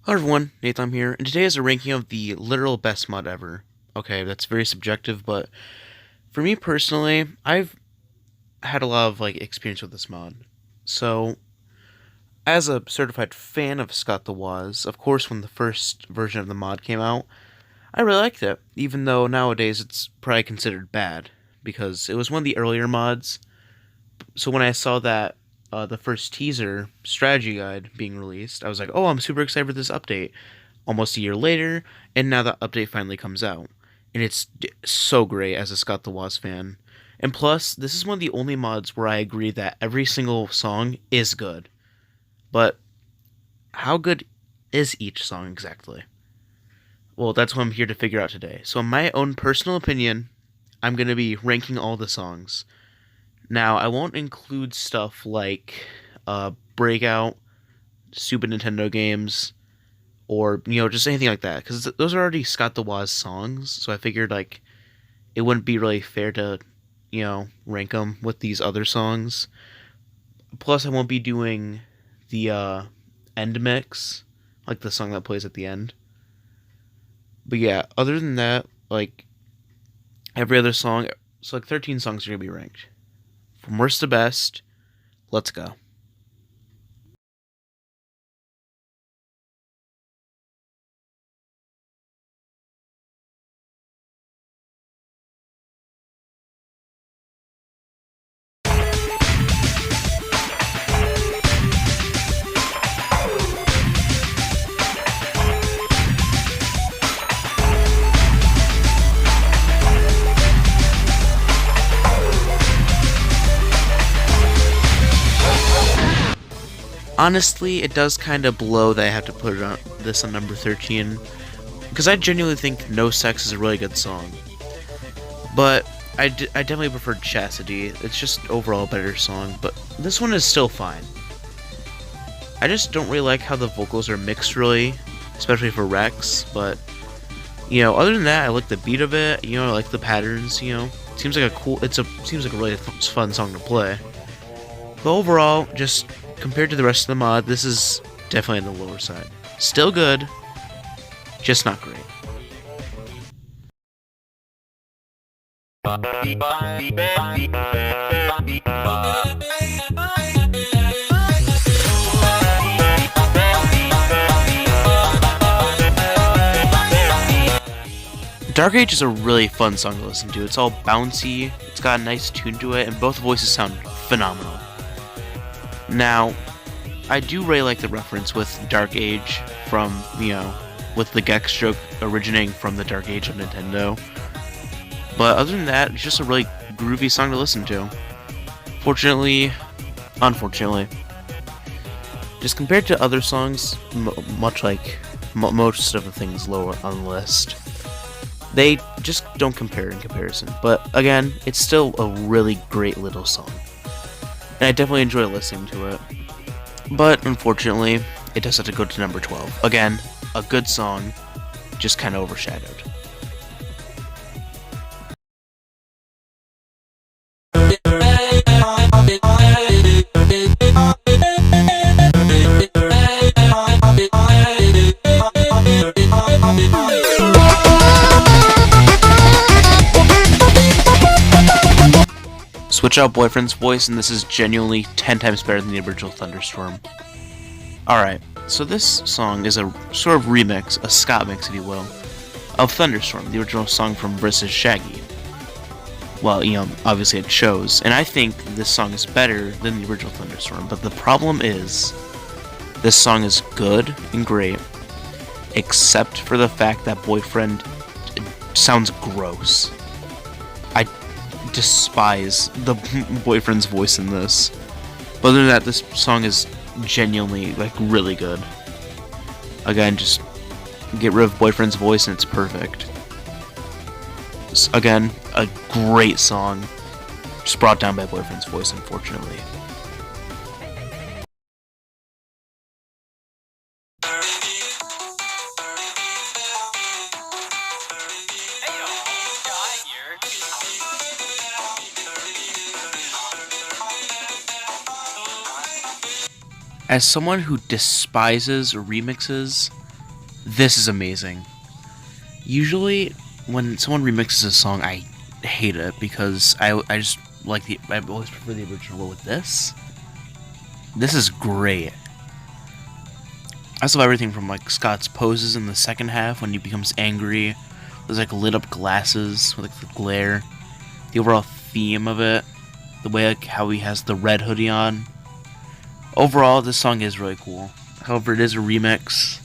Hello everyone, Nathan here, and today is a ranking of the literal best mod ever. Okay, that's very subjective, but for me personally, I've had a lot of experience with this mod. So, as a certified fan of Scott the Woz, of course when the first version of the mod came out, I really liked it, even though nowadays it's probably considered bad, because it was one of the earlier mods. So when I saw that the first teaser strategy guide being released, I was like, oh, I'm super excited for this update. Almost a year later, and now the update finally comes out. And it's so great as a Scott the Woz fan. And plus, this is one of the only mods where I agree that every single song is good. But how good is each song exactly? Well, that's what I'm here to figure out today. So, in my own personal opinion, I'm going to be ranking all the songs. Now, I won't include stuff like Breakout, Super Nintendo games, or just anything like that, because those are already Scott the Woz songs. So I figured it wouldn't be really fair to rank them with these other songs. Plus, I won't be doing the end mix, like the song that plays at the end. But yeah, other than that, every other song, so 13 songs are gonna be ranked from worst to best. Let's go. Honestly, it does kind of blow that I have to put this on number 13, because I genuinely think No Sex is a really good song. But I definitely prefer Chastity. It's just overall a better song, but this one is still fine. I just don't really like how the vocals are mixed, really, especially for Rex, but, other than that, I like the beat of it, I like the patterns, seems like seems like a really fun song to play. But overall, just compared to the rest of the mod, this is definitely on the lower side. Still good, just not great. Dark Age is a really fun song to listen to. It's all bouncy, it's got a nice tune to it, and both voices sound phenomenal. Now, I do really like the reference with Dark Age from, with the Gex joke originating from the Dark Age of Nintendo. But other than that, it's just a really groovy song to listen to. Unfortunately, just compared to other songs, much like most of the things lower on the list, they just don't compare in comparison. But again, it's still a really great little song. And I definitely enjoy listening to it. But unfortunately, it does have to go to number 12. Again, a good song, just kind of overshadowed. Switch out Boyfriend's voice, and this is genuinely 10 times better than the original Thunderstorm. Alright, so this song is a sort of remix, a Scott mix if you will, of Thunderstorm, the original song from Vs. Shaggy. Well, obviously it shows, and I think this song is better than the original Thunderstorm, but the problem is, this song is good and great, except for the fact that Boyfriend sounds gross. I despise the Boyfriend's voice in this. But other than that, this song is genuinely, really good. Again, just get rid of Boyfriend's voice and it's perfect. Again, a great song. Just brought down by Boyfriend's voice, unfortunately. As someone who despises remixes, This is amazing. Usually, when someone remixes a song, I hate it because I just like I always prefer the original. But with this is great. I love everything from like Scott's poses in the second half when he becomes angry. There's like lit up glasses with like the glare. The overall theme of it, the way like how he has the red hoodie on. Overall, this song is really cool. However, it is a remix,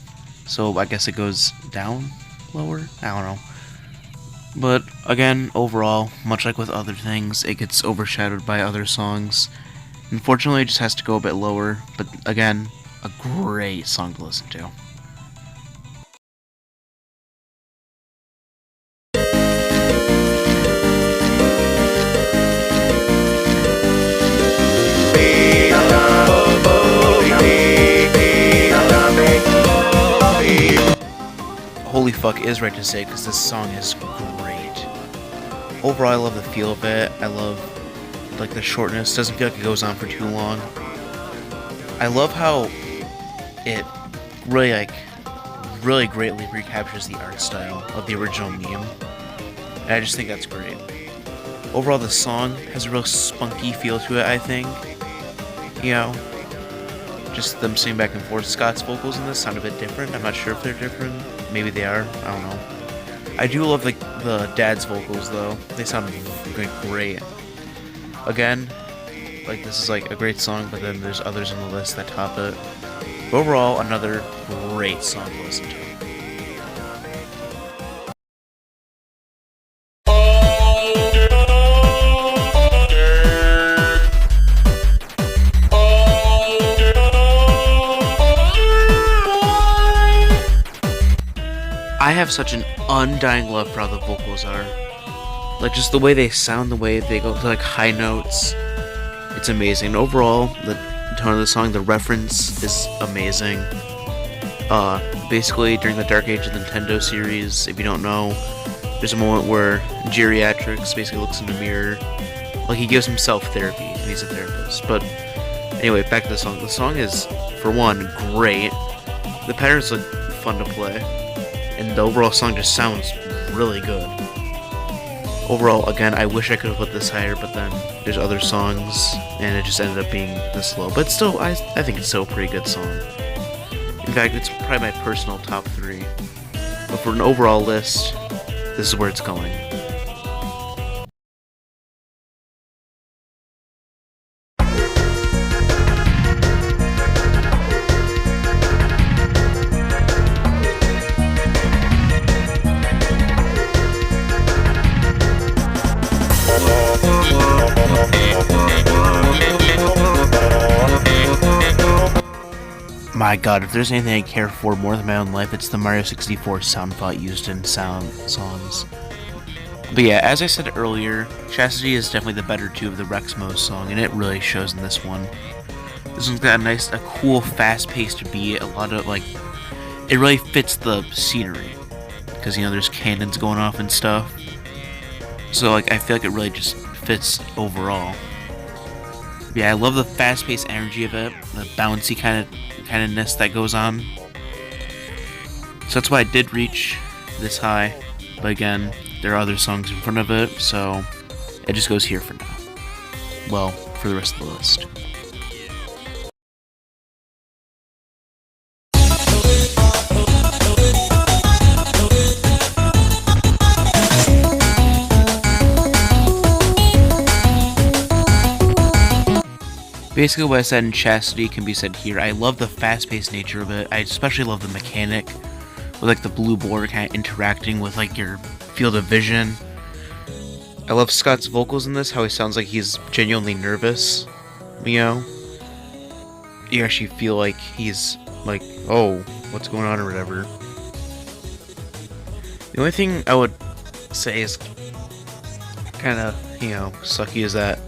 so I guess it goes down lower. I don't know. But again, overall, much like with other things, it gets overshadowed by other songs. Unfortunately, it just has to go a bit lower. But again, a great song to listen to. Holy fuck is right to say because this song is great. Overall, I love the feel of it. I love like the shortness. Doesn't feel like it goes on for too long. I love how it really greatly recaptures the art style of the original meme. And I just think that's great. Overall, the song has a real spunky feel to it, I think. You know, just them singing back and forth. Scott's vocals in this sound a bit different. I'm not sure if they're different. Maybe they are. I don't know. I do love the dad's vocals though. They sound great. Again, like this is like a great song, but then there's others on the list that top it. But overall, another great song to listen to. I have such an undying love for how the vocals are. Like, just the way they sound, the way they go to, like, high notes. It's amazing. And overall, the tone of the song, the reference is amazing. Basically, during the Dark Age of the Nintendo series, if you don't know, there's a moment where Geriatrix basically looks in the mirror. Like, he gives himself therapy, and he's a therapist. But, anyway, back to the song. The song is, for one, great. The patterns look fun to play. And the overall song just sounds really good. Overall, again, I wish I could have put this higher, but then there's other songs, and it just ended up being this low. But still, I think it's still a pretty good song. In fact, it's probably my personal top 3. But for an overall list, this is where it's going. My god, if there's anything I care for more than my own life, it's the Mario 64 sound font used in sound songs. But yeah, as I said earlier, Chastity is definitely the better 2 of the Rexmo song, and it really shows in this one. This one's got a cool, fast-paced beat, a lot of, like, it really fits the scenery. Because, you know, there's cannons going off and stuff. So, like, I feel like it really just fits overall. Yeah, I love the fast-paced energy of it, the bouncy kindness that goes on. So that's why I did reach this high. But again, there are other songs in front of it, so it just goes here for now. Well, for the rest of the list. Basically what I said in Chastity can be said here. I love the fast-paced nature of it. I especially love the mechanic with like the blue border kind of interacting with like your field of vision. I love Scott's vocals in this, how he sounds like he's genuinely nervous, you know? You actually feel like he's like, oh, what's going on or whatever. The only thing I would say is kind of, you know, sucky is that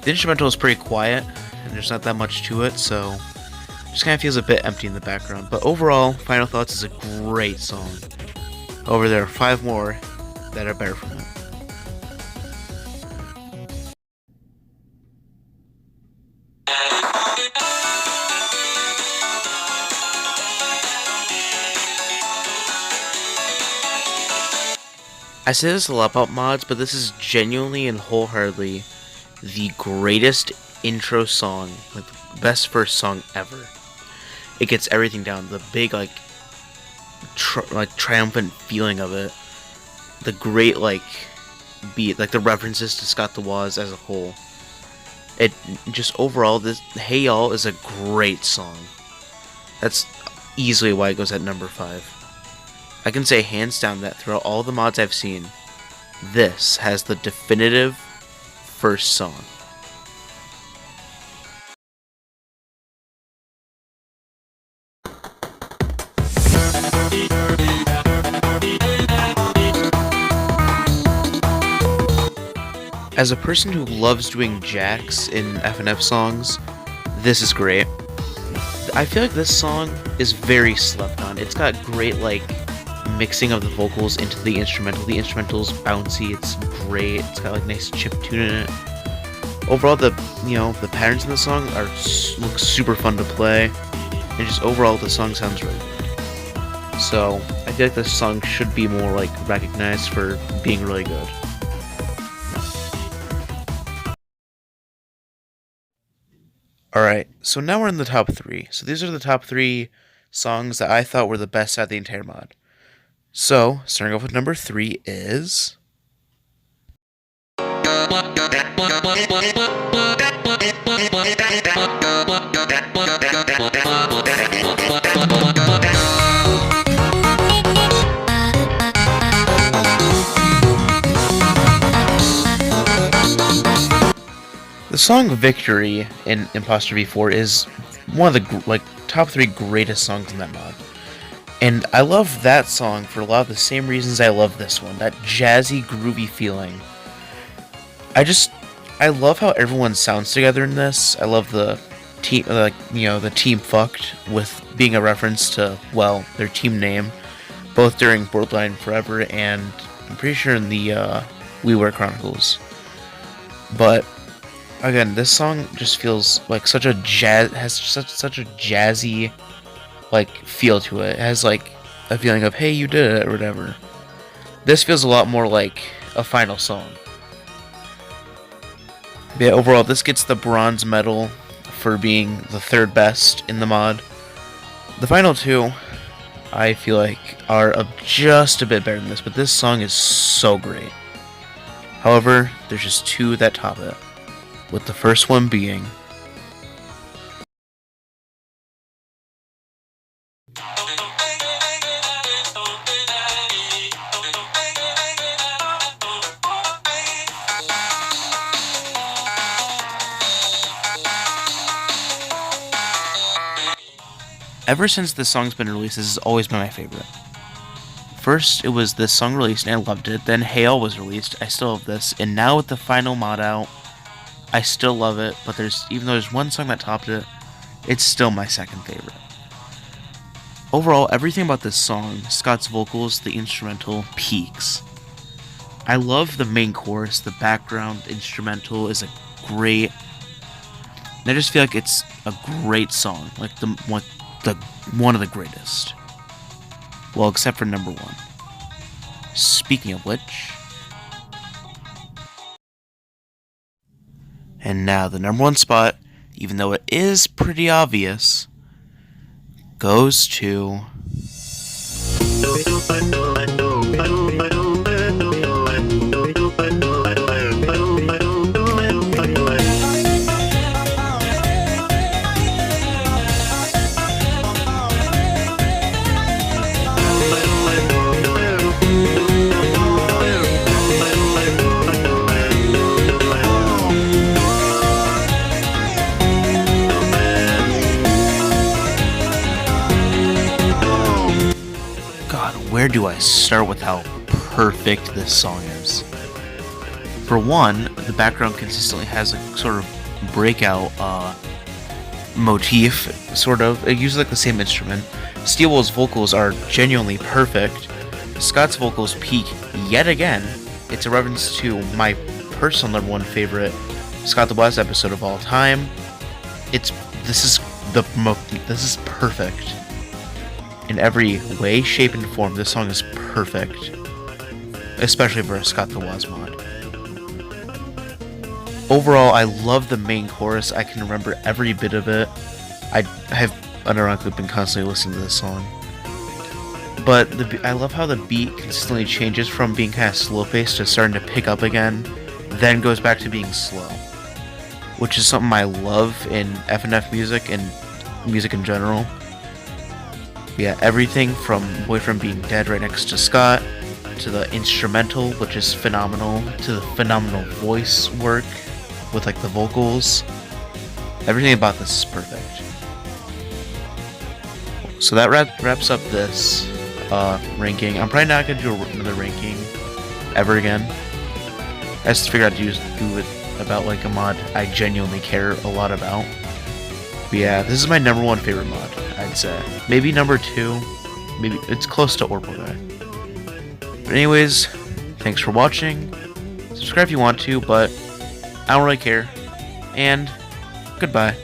the instrumental is pretty quiet, and there's not that much to it, so it just kind of feels a bit empty in the background. But overall, Final Thoughts is a great song. However, there are 5 more that are better from it. I say this a lot about mods, but this is genuinely and wholeheartedly the greatest intro song, like the best first song ever. It gets everything down. The big triumphant feeling of it. The great beat, like the references to Scott the Woz as a whole. It just overall, this Hey Y'all is a great song. That's easily why it goes at number 5. I can say hands down that throughout all the mods I've seen, this has the definitive first song. As a person who loves doing jacks in FNF songs, this is great. I feel like this song is very slept on. It's got great mixing of the vocals into the instrumental. The instrumental's bouncy. It's great. It's got nice chip tune in it. Overall, the patterns in the song look super fun to play, and just overall the song sounds really good. So I feel like this song should be more recognized for being really good. Alright, so now we're in the top 3. So these are the top 3 songs that I thought were the best out of the entire mod. So, starting off with number 3 is... The song Victory in Imposter V4 is one of the top 3 greatest songs in that mod. And I love that song for a lot of the same reasons I love this one. That jazzy, groovy feeling. I love how everyone sounds together in this. I love the team, the team fucked, with being a reference to, well, their team name, both during Borderline Forever and I'm pretty sure in the We Were Chronicles. But again, this song just feels like such a such a jazzy feel to it. It has a feeling of, hey, you did it, or whatever. This feels a lot more like a final song. But yeah, overall, this gets the bronze medal for being the 3rd best in the mod. The final 2, I feel like, are just a bit better than this, but this song is so great. However, there's just 2 that top it, with the first one being... Ever since this song's been released, this has always been my favorite. First, it was this song released and I loved it, then Hey Y'all was released, I still love this, and now with the final mod out, I still love it, but even though there's one song that topped it, it's still my second favorite. Overall, everything about this song, Scott's vocals, the instrumental, peaks. I love the main chorus, the background instrumental is great. And I just feel like it's a great song, one of the greatest. Well, except for number 1. Speaking of which... And now the number 1 spot, even though it is pretty obvious, goes to... Where do I start with how perfect this song is? For one, the background consistently has a sort of breakout motif, sort of. It uses the same instrument. Steelwell's vocals are genuinely perfect. Scott's vocals peak yet again. It's a reference to my personal number 1 favorite Scott the Woz episode of all time. This is perfect. In every way, shape, and form, this song is perfect. especially for a Scott the Woz mod. Overall, I love the main chorus. I can remember every bit of it. I have unironically been constantly listening to this song. But I love how the beat consistently changes from being kind of slow-paced to starting to pick up again, then goes back to being slow, which is something I love in FNF music and music in general. Yeah, everything from Boyfriend being dead right next to Scott, to the instrumental, which is phenomenal, to the phenomenal voice work with like the vocals. Everything about this is perfect. So that wraps up this ranking. I'm probably not going to do another ranking ever again. I just figured I'd do it about like a mod I genuinely care a lot about. But yeah, this is my number 1 favorite mod, I'd say. Maybe number 2. Maybe it's close to Orbital Guy. But anyways, thanks for watching. Subscribe if you want to, but I don't really care. And goodbye.